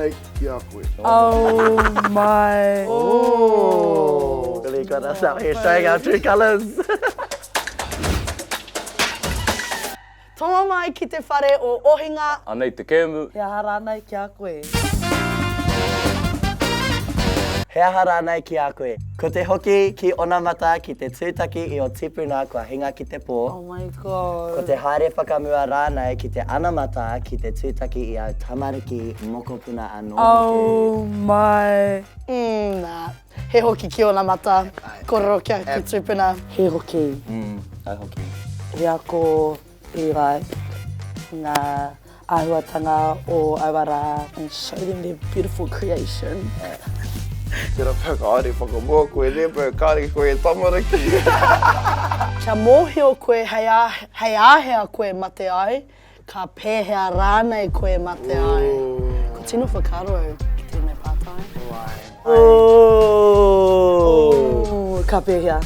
nei ki a koe. Oh my. Oh. Really got us out here showing our true colours. Tonga mai ki te whare o Ohinga. Anei te kēmu. He hara nei ki a koe. He aha rānei ki a koe. Ko te hoki ki Onamata ki te tūtaki i o Tipuna kua hinga ki te pō. Oh my god. Ko te haere whakamua rānei ki te Anamata ki te tūtaki i au tamariki mokopuna anō. Oh my. Nā, he hoki ki Onamata. Kororo kia ki Tupuna. He hoki. Ai hoki. Rea ko I rai ngā āhuatanga o Awaraa and show them their beautiful creation. Tera whakaare whakamua koe lepa, kāre koe tamariki. Kia mōhio koe hei āhea koe mate ai, ka pēhea rānei koe mate ai. Ko tino whakaro ki tēnei pātai. Oh. Ka pēhea.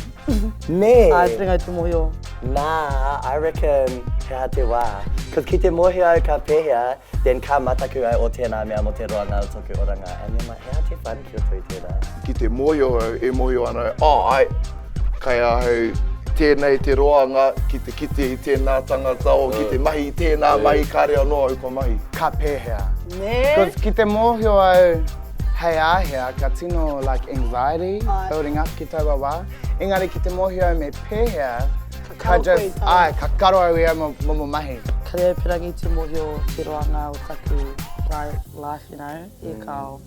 Me. Ai, ringa I te mōhio. Nah, I reckon hea te wā. Cause ki te mohi au ka pēhea, then ka mataku ai o tēnā mea mo te roa ngā utoku oranga. And then hea te whaniki o tui tēnā. Ki te moio au, e moio ana, ai, kai ahau tēnei te roanga ki te kite I tēnā tangata o ki te mahi I tēnā mahi kāre anō au ko mahi. Ka pēhea. Ne? Because ki te mōhio au hei āhea, ka tino like anxiety, building up ki taua wā. Engari ki te mōhio au me pēhea, ka just, ka karo au ia mo mahi. Ka rea pirangi te mōhio te roanga o taku life, you know. E kao.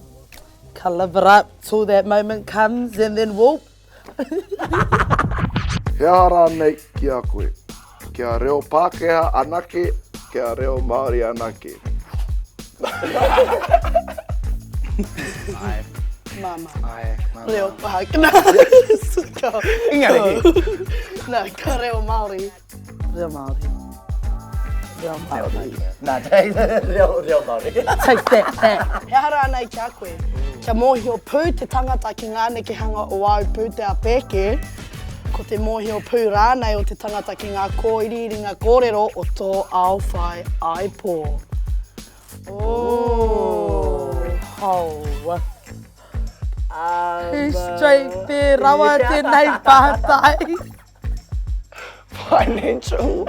Ka live it up till that moment comes and then whoop. He aha rānei ki a koe. Kia reo Pākehā anake, kia reo Māori anake. Mama. Ai, Reo Pākehā. Engari. Nā, ka reo Māori. Reo Māori. Reo Māori. Nā, reo Māori. Take that. He hara nei ki a koe. Kia mōhio pū te tangata ki ngā neki hanga o au pū te apeke. Ko te mōhio pū rānei o te tangata ki ngā kōiri ringa kōrero o tō ao whai ai pō. Oh. He's straight there, rawa tēnei pātai. Financial.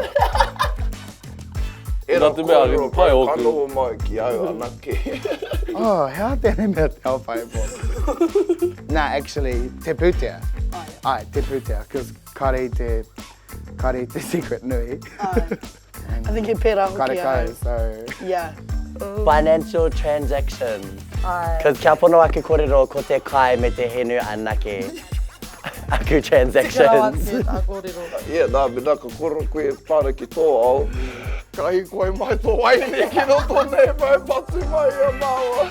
Era Nā te mea, kōrero pai oku. kanoho mai ki au anake. Oh, hea tēnei mea te au whai pō. Nah, actually, te pūtea. Ai, te pūtea, because kare te secret nui. I think he pērā hoki Kare au. kau, so... Yeah. Financial transaction. Ai. Cause kia pono ake kōrero ko te kai me te henu anake. Aku transactions. Ia, nā, me nā ka koro koe pāra ki tō au. Kahi koe mai tō waini ki roto nei mai patu mai a māua.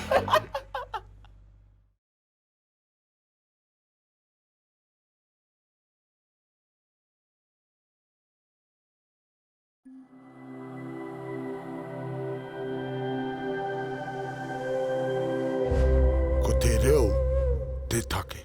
Ko te reo, te take.